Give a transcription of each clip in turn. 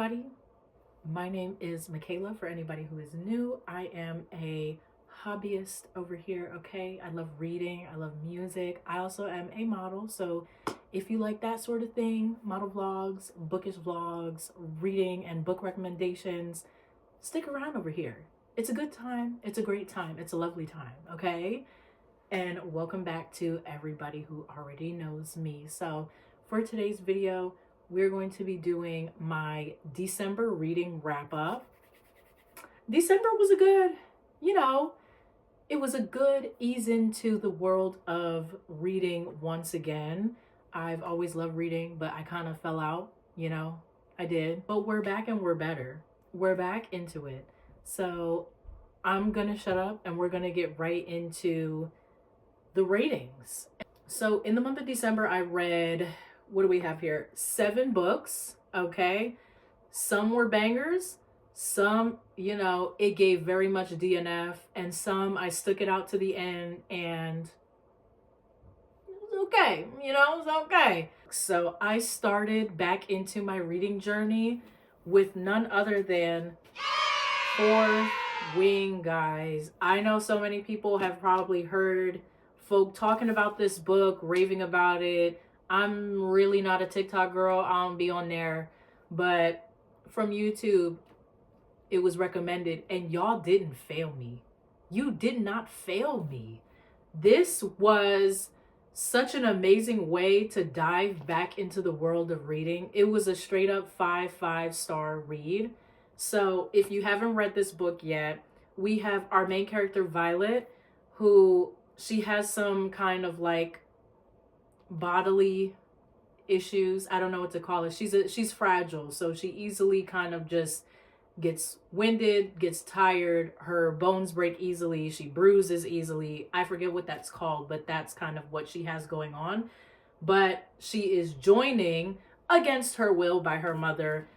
everybody. My name is Michaela. For anybody who is new, I am a hobbyist over here, okay? I love reading, I love music. I also am a model, so if you like that sort of thing, model vlogs, bookish vlogs, reading and book recommendations, stick around over here. It's a good time, it's a great time, it's a lovely time, okay? And welcome back to everybody who already knows me. So for today's video, we're going to be doing my December reading wrap up. December was a good, it was a good ease into the world of reading once again. I've always loved reading, but I kind of fell out, I did. But we're back and we're better. We're back into it. So I'm gonna shut up and we're gonna get right into the ratings. So in the month of December, I read, what do we have here? 7 books, okay? Some were bangers, some, it gave very much DNF, and some I stuck it out to the end and it was okay, it was okay. So I started back into my reading journey with none other than Four Wing, guys. I know so many people have probably heard folk talking about this book, raving about it. I'm really not a TikTok girl. I don't be on there. But from YouTube, it was recommended. And y'all didn't fail me. You did not fail me. This was such an amazing way to dive back into the world of reading. It was a straight up 5-star read. So if you haven't read this book yet, we have our main character, Violet, who she has some kind of like bodily issues. I don't know what to call it. She's fragile, so she easily kind of just gets winded, gets tired, her bones break easily, she bruises easily. I forget what that's called, but that's kind of what she has going on. But she is joining against her will by her mother,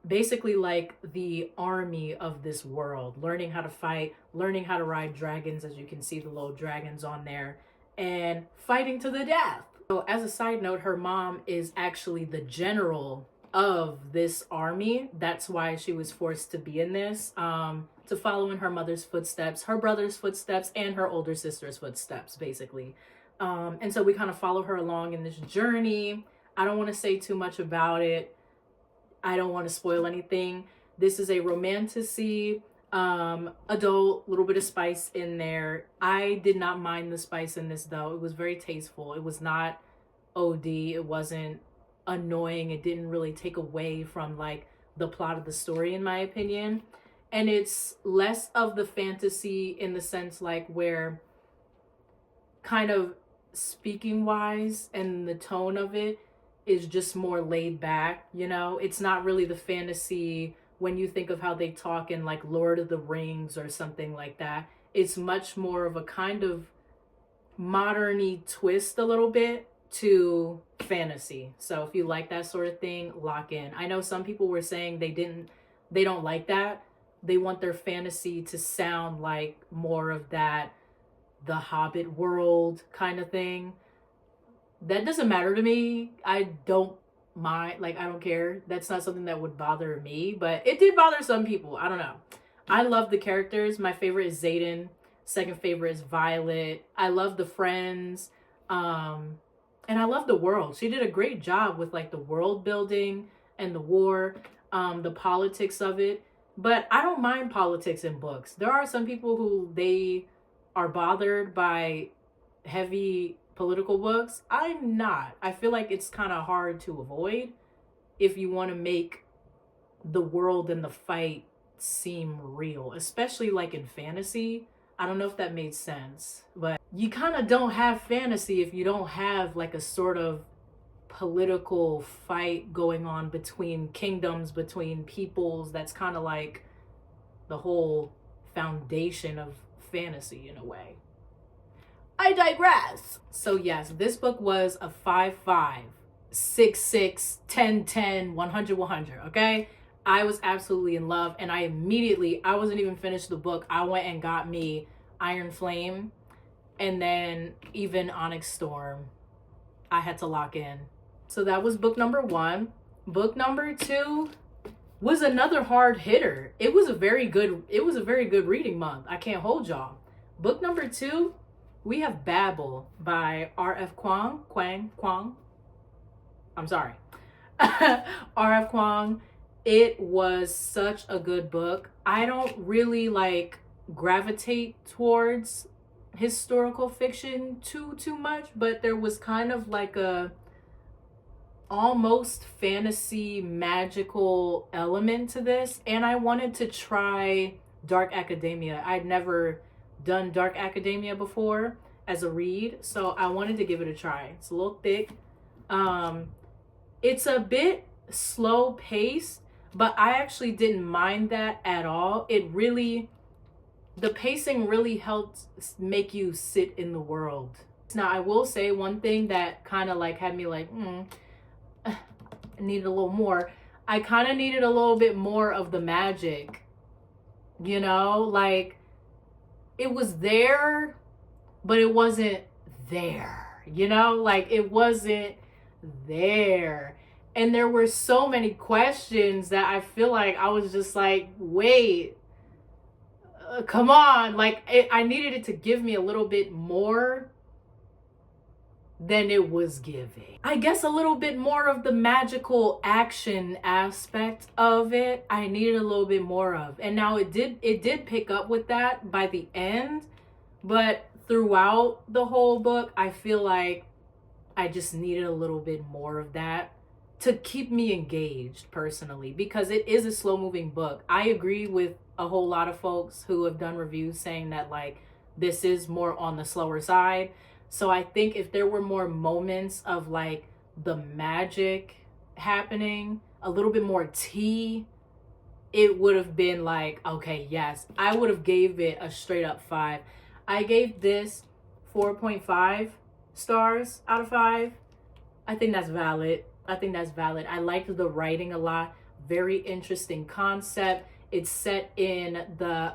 basically like the army of this world, learning how to fight, learning how to ride dragons, as you can see the little dragons on there, and fighting to the death. So as a side note, her mom is actually the general of this army. That's why she was forced to be in this, to follow in her mother's footsteps, her brother's footsteps, and her older sister's footsteps, basically. And so we kind of follow her along in this journey. I don't want to say too much about it. I don't want to spoil anything. This is a romantasy, adult, little bit of spice in there. I did not mind the spice in this though. It was very tasteful. It was not OD. It wasn't annoying. It didn't really take away from like the plot of the story, in my opinion. And it's less of the fantasy in the sense like where kind of speaking wise and the tone of it is just more laid back, It's not really the fantasy when you think of how they talk in like Lord of the Rings or something like that. It's much more of a kind of modern-y twist a little bit to fantasy. So if you like that sort of thing, lock in. I know some people were saying they don't like that. They want their fantasy to sound like more of that The Hobbit world kind of thing. That doesn't matter to me. I don't mind, like, I don't care. That's not something that would bother me, but it did bother some people. I don't know. I love the characters. My favorite is Xaden. Second favorite is Violet. I love the friends. And I love the world. She did a great job with like the world building and the war, the politics of it. But I don't mind politics in books. There are some people who they are bothered by heavy political books. I'm not. I feel like it's kind of hard to avoid if you want to make the world and the fight seem real, especially like in fantasy. I don't know if that made sense, but you kind of don't have fantasy if you don't have like a sort of political fight going on between kingdoms, between peoples. That's kind of like the whole foundation of fantasy in a way. I digress. So yes, this book was a 5-5, 6-6, 10-10, 100-100, okay? I was absolutely in love, and I wasn't even finished the book. I went and got me Iron Flame, and then even Onyx Storm. I had to lock in. So that was book number 1. Book number 2, was another hard hitter. It was a very good reading month. I can't hold y'all. Book number 2, we have Babel by R.F. Kuang. I'm sorry. R.F. Kuang. It was such a good book. I don't really like gravitate towards historical fiction too much, but there was kind of like a almost fantasy magical element to this, and I wanted to try dark academia. I'd never done dark academia before as a read, so I wanted to give it a try. It's a little thick. It's a bit slow paced, but I actually didn't mind that at all. The pacing really helped make you sit in the world. Now, I will say one thing that kind of like had me like, I needed a little more. I kind of needed a little bit more of the magic, you know, like it was there, but it wasn't there, you know, like it wasn't there. And there were so many questions that I feel like I was just like, wait, come on. Like I needed it to give me a little bit more than it was giving. I guess a little bit more of the magical action aspect of it I needed a little bit more of. And now it did pick up with that by the end, but throughout the whole book I feel like I just needed a little bit more of that to keep me engaged personally, because it is a slow moving book. I agree with a whole lot of folks who have done reviews saying that like this is more on the slower side. So I think if there were more moments of like the magic happening, a little bit more tea, it would have been like, okay, yes, I would have gave it a straight up 5. I gave this 4.5 stars out of 5. I think that's valid. I liked the writing a lot. Very interesting concept. It's set in the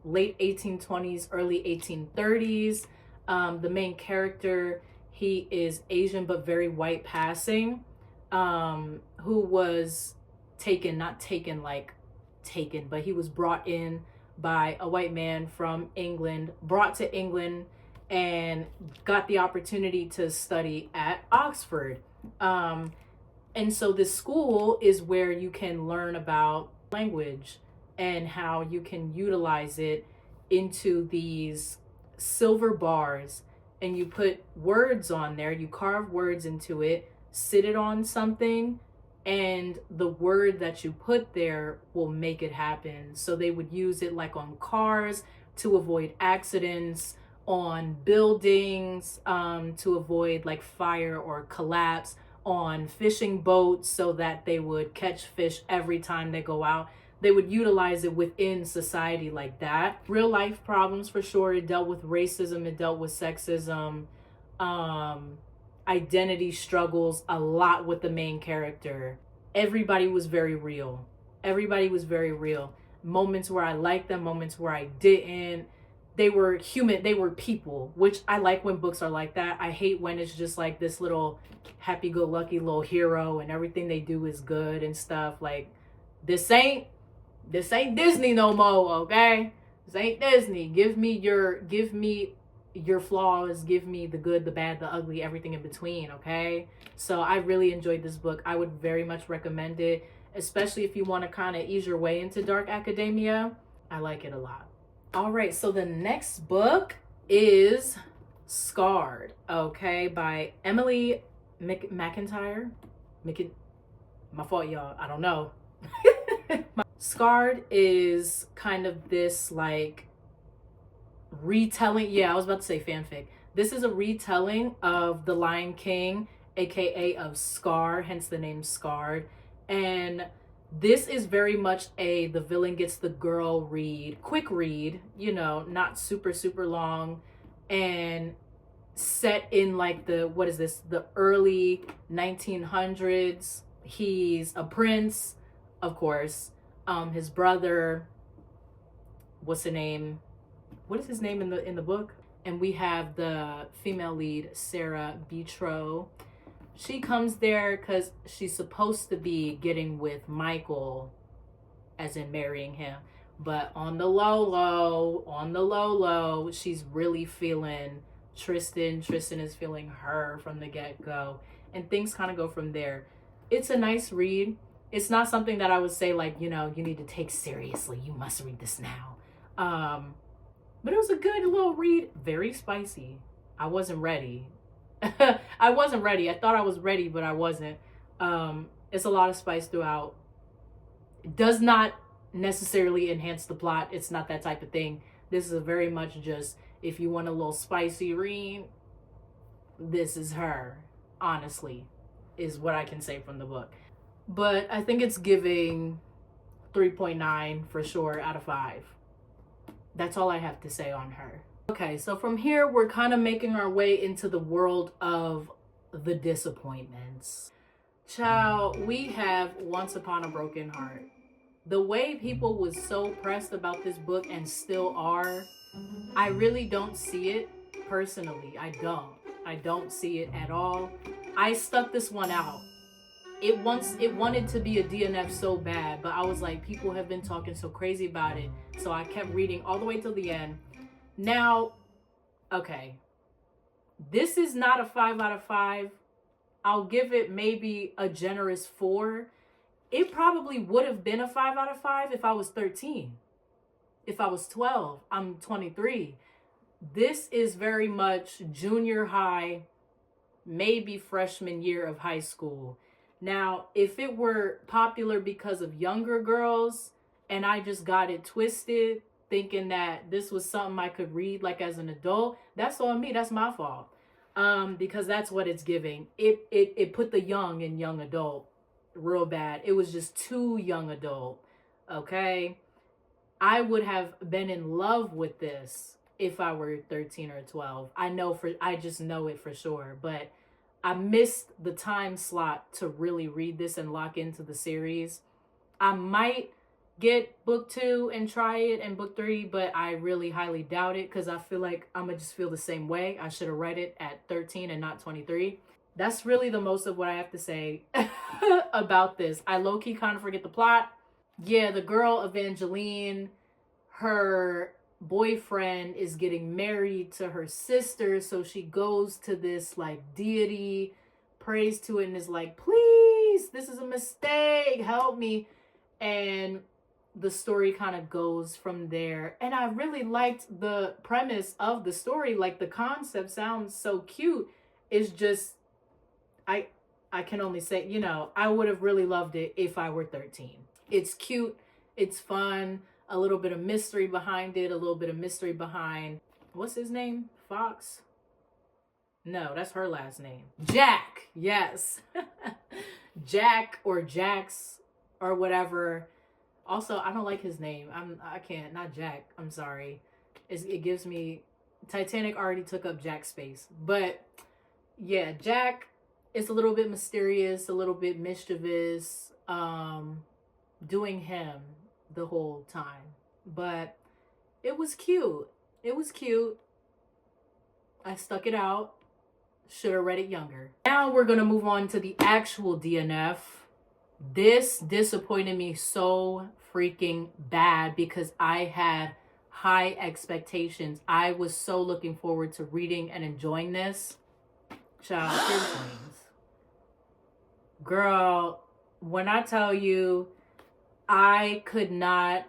late 1820s, early 1830s. The main character, he is Asian but very white passing, who was but he was brought in by a white man from England, brought to England, and got the opportunity to study at Oxford. And so this school is where you can learn about language and how you can utilize it into these silver bars, and you put words on there, you carve words into it, sit it on something, and the word that you put there will make it happen. So they would use it like on cars to avoid accidents, on buildings to avoid like fire or collapse, on fishing boats so that they would catch fish every time they go out. They would utilize it within society like that. Real life problems for sure. It dealt with racism, it dealt with sexism, identity struggles a lot with the main character. Everybody was very real. Moments where I liked them, moments where I didn't. They were human, they were people, which I like when books are like that. I hate when it's just like this little happy-go-lucky little hero and everything they do is good and stuff. Like, this ain't Disney no more, okay? This ain't Disney. Give me your flaws, give me the good, the bad, the ugly, everything in between, okay? So I really enjoyed this book. I would very much recommend it, especially if you want to kind of ease your way into dark academia. I like it a lot. All right, so the next book is Scarred, okay, by Emily McIntyre. My fault, y'all. I don't know. Scarred is kind of this like retelling. Yeah, I was about to say fanfic. This is a retelling of The Lion King, aka of Scar, hence the name Scarred. And this is very much the villain gets the girl read, quick read, you know, not super long, and set in like the early 1900s. He's a prince, of course. His brother, what's his name in the book? And we have the female lead, Sarah Betrow. She comes there because she's supposed to be getting with Michael, as in marrying him. But on the low, she's really feeling Tristan. Tristan is feeling her from the get-go. And things kind of go from there. It's a nice read. It's not something that I would say, like, you know, you need to take seriously. You must read this now. But it was a good little read. Very spicy. I wasn't ready. I wasn't ready. I thought I was ready, but I wasn't. It's a lot of spice throughout. It does not necessarily enhance the plot. It's not that type of thing. This is very much just, if you want a little spicy read, this is her, honestly, is what I can say from the book. But I think it's giving 3.9 for sure out of 5. That's all I have to say on her. Okay, so from here, we're kind of making our way into the world of the disappointments. Child, we have Once Upon a Broken Heart. The way people was so pressed about this book and still are, I really don't see it personally. I don't see it at all. I stuck this one out. It wanted to be a DNF so bad, but I was like, people have been talking so crazy about it. So I kept reading all the way till the end. Now, okay, this is not a 5 out of 5. I'll give it maybe a generous 4. It probably would have been a 5 out of 5 if I was 13. If I was 12, I'm 23. This is very much junior high, maybe freshman year of high school. Now, if it were popular because of younger girls and I just got it twisted, thinking that this was something I could read like as an adult, that's on me. That's my fault. Because that's what it's giving. It put the young in young adult real bad. It was just too young adult. Okay. I would have been in love with this if I were 13 or 12. I just know it for sure. But I missed the time slot to really read this and lock into the series. I might get book 2 and try it and book 3, but I really highly doubt it because I feel like I'm going to just feel the same way. I should have read it at 13 and not 23. That's really the most of what I have to say about this. I low-key kind of forget the plot. Yeah, the girl Evangeline, her boyfriend is getting married to her sister, so she goes to this like deity, prays to it, and is like, please, this is a mistake, help me. And the story kind of goes from there. And I really liked the premise of the story. Like, the concept sounds so cute. It's just, I can only say, you know, I would have really loved it if I were 13. It's cute, it's fun, a little bit of mystery behind it, a little bit of mystery behind, what's his name? Fox? No, that's her last name. Jack, yes. Jack or Jax or whatever. Also, I don't like his name. I can't, not Jack, I'm sorry. It gives me, Titanic already took up Jack's space. But yeah, Jack is a little bit mysterious, a little bit mischievous, doing him the whole time. But it was cute. It was cute. I stuck it out. Should have read it younger. Now we're going to move on to the actual DNF. This disappointed me so freaking bad because I had high expectations. I was so looking forward to reading and enjoying this. Child, Tear Flames. Girl, when I tell you, I could not,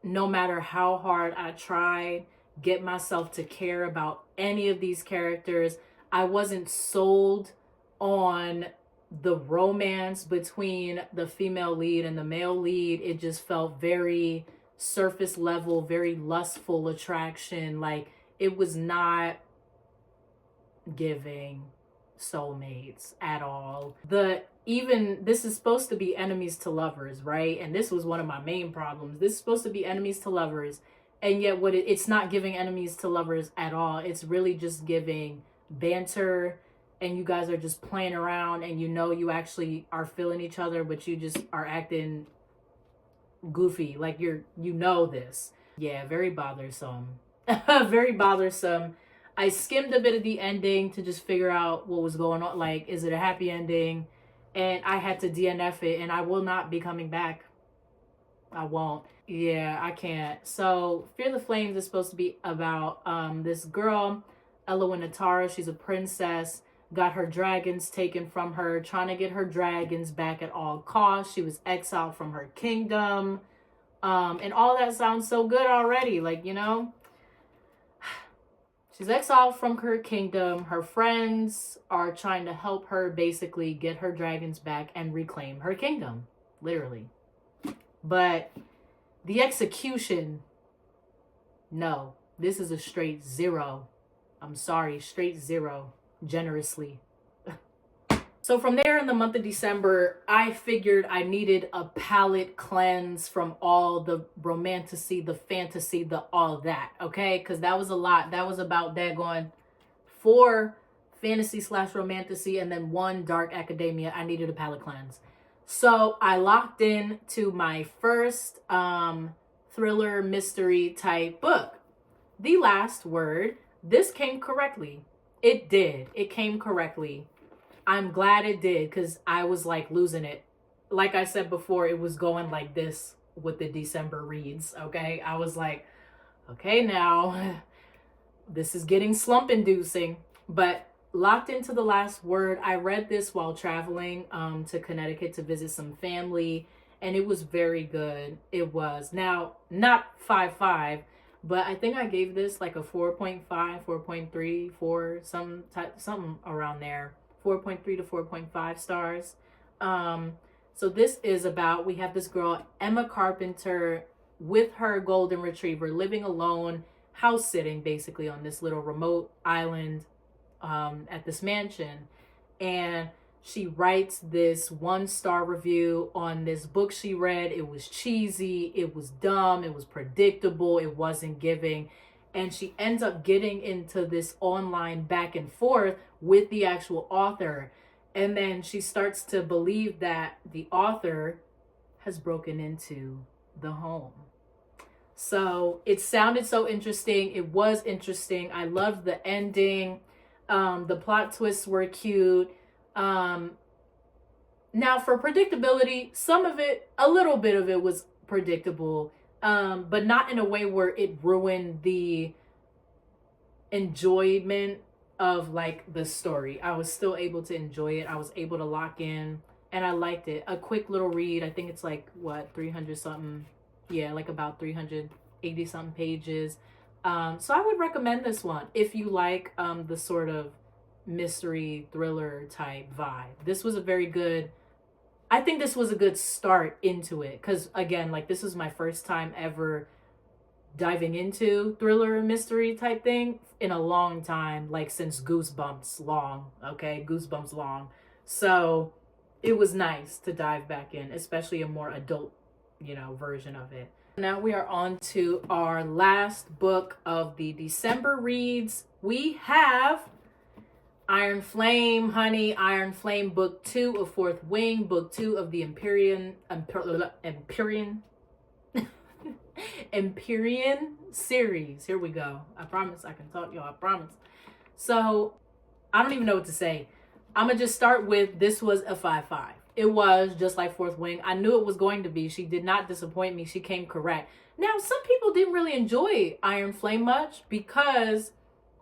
no matter how hard I tried, get myself to care about any of these characters. I wasn't sold on the romance between the female lead and the male lead. It just felt very surface level, very lustful attraction. Like, it was not giving soulmates at all. This is supposed to be enemies to lovers, right? And this was one of my main problems. This is supposed to be enemies to lovers, and yet it's not giving enemies to lovers at all. It's really just giving banter, and you guys are just playing around, and you know you actually are feeling each other, but you just are acting goofy, like you know this. Yeah, very bothersome. Very bothersome. I skimmed a bit of the ending to just figure out what was going on. Like, is it a happy ending? And I had to DNF it, and I will not be coming back. I won't. Yeah, I can't. So Fear the Flames is supposed to be about this girl, Ella Natara. She's a princess, got her dragons taken from her, trying to get her dragons back at all costs. She was exiled from her kingdom. And all that sounds so good already. Like, you know, she's exiled from her kingdom. Her friends are trying to help her basically get her dragons back and reclaim her kingdom, literally. But the execution, no, this is a straight 0. I'm sorry, straight 0, generously. So from there, in the month of December, I figured I needed a palette cleanse from all the romantasy, the fantasy, the all that, okay? Because that was a lot. That was about daggone 4 fantasy / romantasy and then 1 dark academia. I needed a palette cleanse. So I locked in to my first thriller mystery type book, The Last Word. This came correctly. It did. It came correctly. I'm glad it did, because I was like losing it. Like I said before, it was going like this with the December reads, okay? I was like, okay, now this is getting slump inducing. But locked into The Last Word. I read this while traveling to Connecticut to visit some family, and it was very good. It was. Now, not 5.5, but I think I gave this like a 4.5, 4.3, 4, something around there. 4.3 to 4.5 stars. So this is about, we have this girl, Emma Carpenter, with her golden retriever, living alone, house sitting basically on this little remote island at this mansion. And she writes this 1-star review on this book she read. It was cheesy, it was dumb, it was predictable, it wasn't giving. And she ends up getting into this online back and forth with the actual author. And then she starts to believe that the author has broken into the home. So it sounded so interesting. It was interesting. I loved the ending. The plot twists were cute. Now for predictability, some of it, a little bit of it was predictable. But not in a way where it ruined the enjoyment of like the story. I was still able to enjoy it. I was able to lock in, and I liked it. A quick little read. I think it's like what, 300 something. Yeah, like about 380 something pages. So I would recommend this one if you like the sort of mystery thriller type vibe. This was a very good, I think this was a good start into it, because again, like, this is my first time ever diving into thriller mystery type thing in a long time, like since Goosebumps long, okay? Goosebumps long. So it was nice to dive back in, especially a more adult, you know, version of it. Now we are on to our last book of the December reads. We have Iron Flame, honey. Iron Flame, book 2 of Fourth Wing, book 2 of the Empyrean series. Here we go. I promise I can talk, y'all. I promise. So I don't even know what to say. I'm gonna just start with, this was a 5.5. It was just like Fourth Wing. I knew it was going to be. She did not disappoint me. She came correct. Now, some people didn't really enjoy Iron Flame much because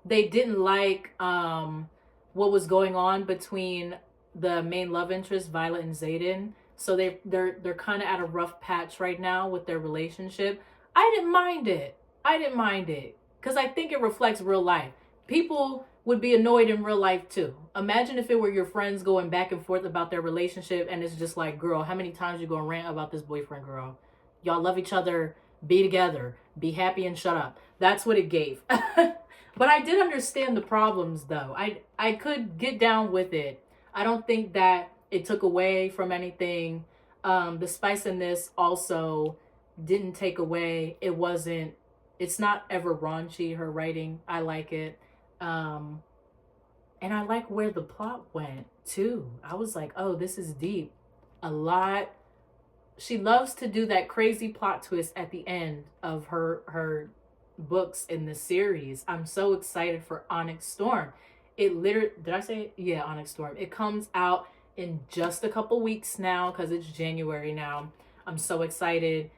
they didn't like what was going on between the main love interest, Violet and Xaden. So they're kind of at a rough patch right now with their relationship. I didn't mind it. Because I think it reflects real life. People would be annoyed in real life too. Imagine if it were your friends going back and forth about their relationship, and it's just like, girl, how many times you gonna rant about this boyfriend, girl? Y'all love each other, be together, be happy and shut up. That's what it gave. But I did understand the problems though. I could get down with it. I don't think that it took away from anything. The spice in this also didn't take away. It's not ever raunchy, her writing. I like it. And I like where the plot went too. I was like, oh, this is deep. A lot. She loves to do that crazy plot twist at the end of her books in the series. I'm so excited for Onyx Storm. It literally, did I say it? Yeah, Onyx Storm. It comes out in just a couple weeks now because it's January now. I'm so excited.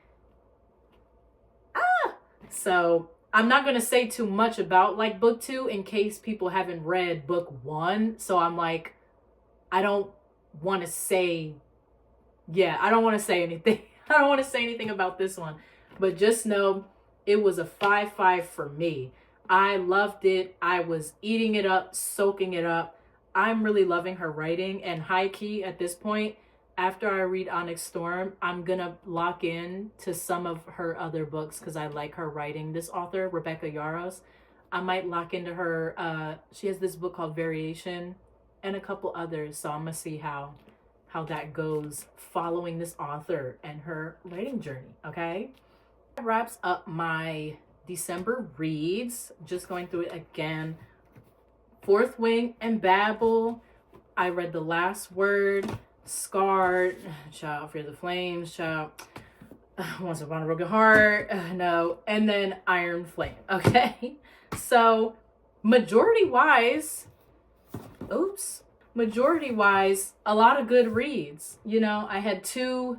So I'm not going to say too much about like book 2 in case people haven't read book 1. So I'm like, I don't want to say, I don't want to say anything. I don't want to say anything about this one, but just know it was a 5-5 for me. I loved it. I was eating it up, soaking it up. I'm really loving her writing, and high key at this point, after I read Onyx Storm, I'm gonna lock in to some of her other books because I like her writing. This author, Rebecca Yarros, I might lock into her. She has this book called Variation and a couple others, so I'm gonna see how that goes following this author and her writing journey. Okay, that wraps up my December reads. Just going through it again. Fourth Wing and Babel. I read The Last Word, Scarred, child, Fear the Flames, child, Once Upon a Broken Heart, no, and then Iron Flame. Okay, so majority wise, a lot of good reads. You know, I had 2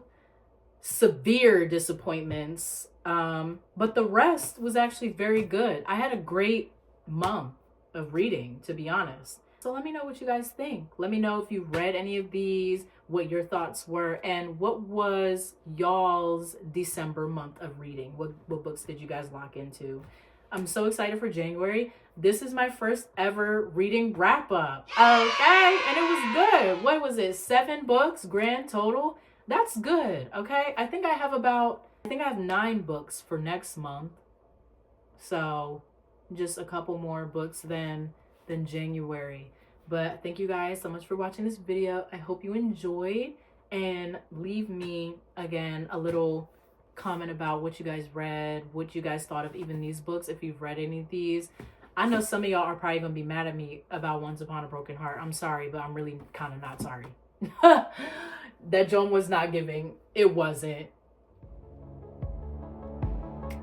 severe disappointments, but the rest was actually very good. I had a great month of reading, to be honest. So let me know what you guys think. Let me know if you read any of these, what your thoughts were, and what was y'all's December month of reading. What books did you guys lock into? I'm so excited for January. This is my first ever reading wrap up. Okay, and it was good. What was it? 7 books grand total. That's good. Okay, I think I have 9 books for next month. So just a couple more books than January. But thank you guys so much for watching this video. I hope you enjoyed, and leave me again a little comment about what you guys read, what you guys thought of even these books, if you've read any of these. I know some of y'all are probably gonna be mad at me about Once Upon a Broken Heart. I'm sorry, but I'm really kind of not sorry. That Joan was not giving. It wasn't.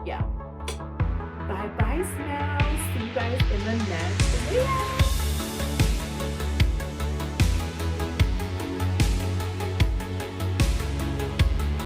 Yeah. Bye bye, Snails. See you guys in the next video.